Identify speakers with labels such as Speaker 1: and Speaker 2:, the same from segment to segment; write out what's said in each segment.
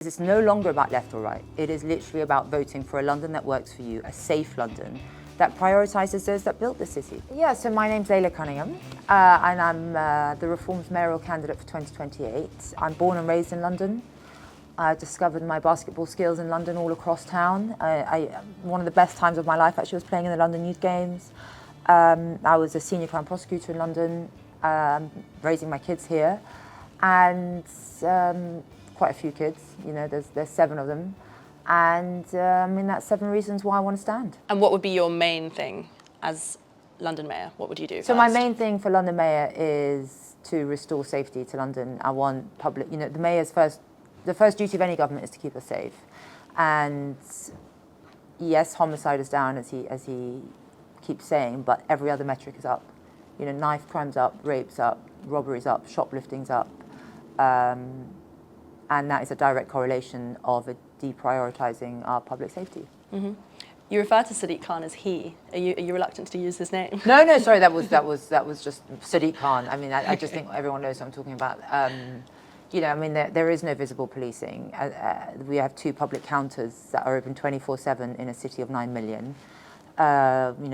Speaker 1: It's no longer about left or right. It is literally about voting for a London that works for you, a safe London that prioritises those that built the city. Yeah, so my name's Laila Cunningham, and I'm the Reform's mayoral candidate for 2028. I'm born and raised in London. I discovered my basketball skills in London all across town. One of the best times of my life actually was playing in the London Youth Games. I was a senior Crown prosecutor in London, raising my kids here, and quite a few kids, you know, there's 7 of them. And that's 7 reasons why I want to stand.
Speaker 2: And what would be your main thing as London Mayor? What would you do
Speaker 1: So
Speaker 2: first?
Speaker 1: my main thing for London Mayor is to restore safety to London. I want public, the Mayor's the first duty of any government is to keep us safe. And yes, homicide is down, as he keeps saying, but every other metric is up. Knife crime's up, rape's up, robbery's up, shoplifting's up. And that is a direct correlation of deprioritising our public safety.
Speaker 2: Mm-hmm. You refer to Sadiq Khan as he. Are you reluctant to use his name?
Speaker 1: No, sorry, that was just Sadiq Khan. I just think everyone knows what I'm talking about. There is no visible policing. We have 2 public counters that are open 24/7 in a city of 9 million.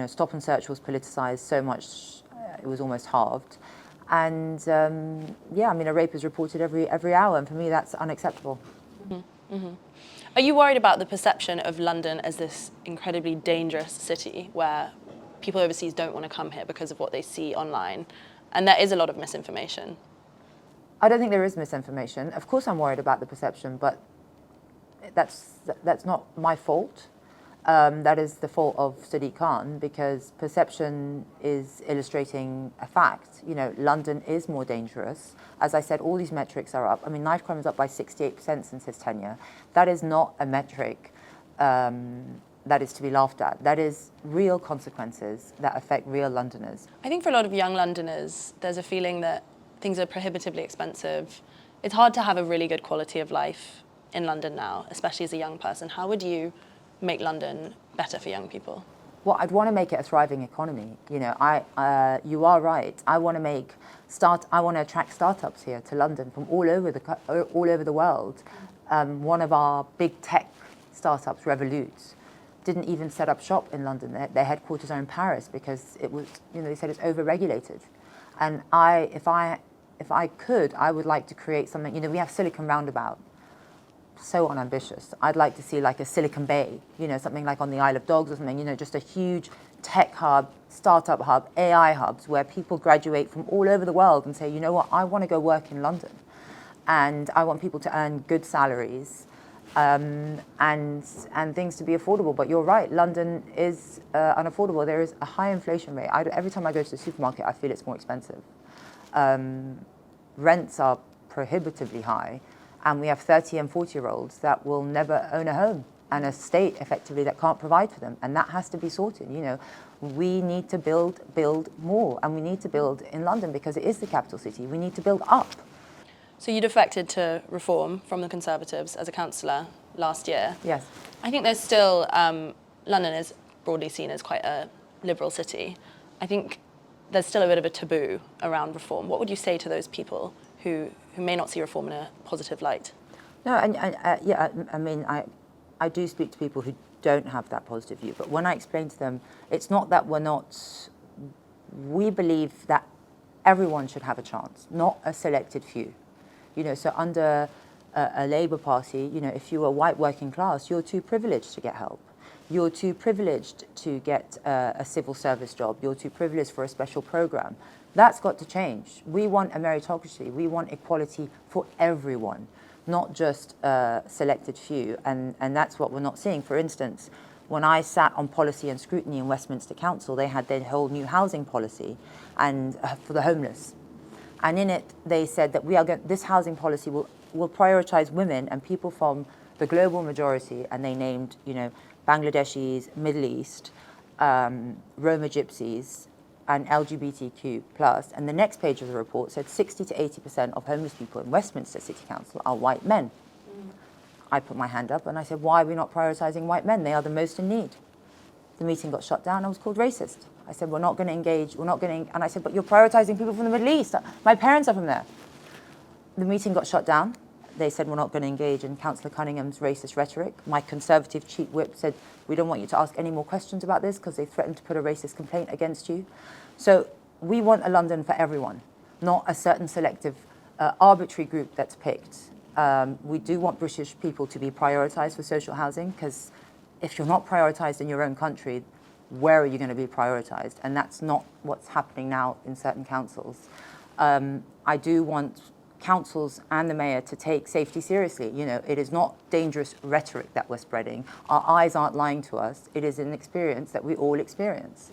Speaker 1: Stop and search was politicised so much, it was almost halved. And a rape is reported every hour, and for me that's unacceptable.
Speaker 2: Mm-hmm. Mm-hmm. Are you worried about the perception of London as this incredibly dangerous city where people overseas don't want to come here because of what they see online? And there is a lot of misinformation.
Speaker 1: I don't think there is misinformation. Of course I'm worried about the perception, but that's not my fault. That is the fault of Sadiq Khan, because perception is illustrating a fact. London is more dangerous. As I said, all these metrics are up. Knife crime is up by 68% since his tenure. That is not a metric that is to be laughed at. That is real consequences that affect real Londoners.
Speaker 2: I think for a lot of young Londoners, there's a feeling that things are prohibitively expensive. It's hard to have a really good quality of life in London now, especially as a young person. How would you make London better for young people?
Speaker 1: Well, I'd want to make it a thriving economy. You are right. I want to attract startups here to London from all over the world. One of our big tech startups, Revolut, didn't even set up shop in London. Their headquarters are in Paris because it was, they said it's over-regulated. And if I could, I would like to create something. We have Silicon Roundabout. So unambitious. I'd like to see like a Silicon Bay, something like on the Isle of Dogs or something, just a huge tech hub, startup hub, AI hubs where people graduate from all over the world and say, you know what, I want to go work in London. And I want people to earn good salaries and things to be affordable. But you're right, London is unaffordable. There is a high inflation rate. Every time I go to the supermarket, I feel it's more expensive. Rents are prohibitively high. And we have 30 and 40-year-olds that will never own a home, and a state effectively that can't provide for them. And that has to be sorted. We need to build more, and we need to build in London because it is the capital city. We need to build up.
Speaker 2: So you defected to Reform from the Conservatives as a councillor last year.
Speaker 1: Yes.
Speaker 2: I think there's still, London is broadly seen as quite a liberal city. I think there's still a bit of a taboo around Reform. What would you say to those people who may not see Reform in a positive light?
Speaker 1: No, I do speak to people who don't have that positive view. But when I explain to them, it's not that we believe that everyone should have a chance, not a selected few. So under a Labour Party, if you are white working class, you're too privileged to get help. You're too privileged to get a civil service job. You're too privileged for a special programme. That's got to change. We want a meritocracy. We want equality for everyone, not just a selected few. And that's what we're not seeing. For instance, when I sat on policy and scrutiny in Westminster Council, they had their whole new housing policy and for the homeless. And in it, they said that this housing policy will prioritise women and people from the global majority. And they named, Bangladeshis, Middle East, Roma Gypsies, and LGBTQ+. And the next page of the report said 60 to 80% of homeless people in Westminster City Council are white men. I put my hand up and I said, why are we not prioritising white men? They are the most in need. The meeting got shut down. I was called racist. I said, we're not going to engage. And I said, but you're prioritising people from the Middle East. My parents are from there. The meeting got shut down. they said we're not going to engage in Councillor Cunningham's racist rhetoric. My Conservative chief whip said, we don't want you to ask any more questions about this because they threatened to put a racist complaint against you. So we want a London for everyone, not a certain selective arbitrary group that's picked. We do want British people to be prioritised for social housing, because if you're not prioritised in your own country, where are you going to be prioritised? And that's not what's happening now in certain councils. I do want councils and the mayor to take safety seriously. You know, it is not dangerous rhetoric that we're spreading. Our eyes aren't lying to us. It is an experience that we all experience.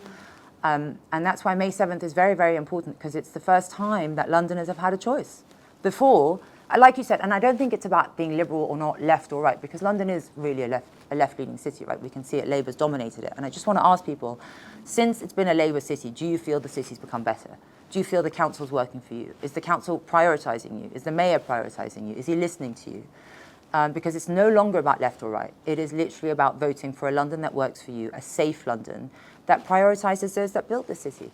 Speaker 1: And that's why May 7th is very, very important, because it's the first time that Londoners have had a choice. Before, like you said, and I don't think it's about being liberal or not, left or right, because London is really a left-leaning city, right? We can see it, Labour's dominated it. And I just want to ask people, since it's been a Labour city, do you feel the city's become better? Do you feel the council's working for you? Is the council prioritising you? Is the mayor prioritising you? Is he listening to you? Because it's no longer about left or right. It is literally about voting for a London that works for you, a safe London that prioritises those that built the city.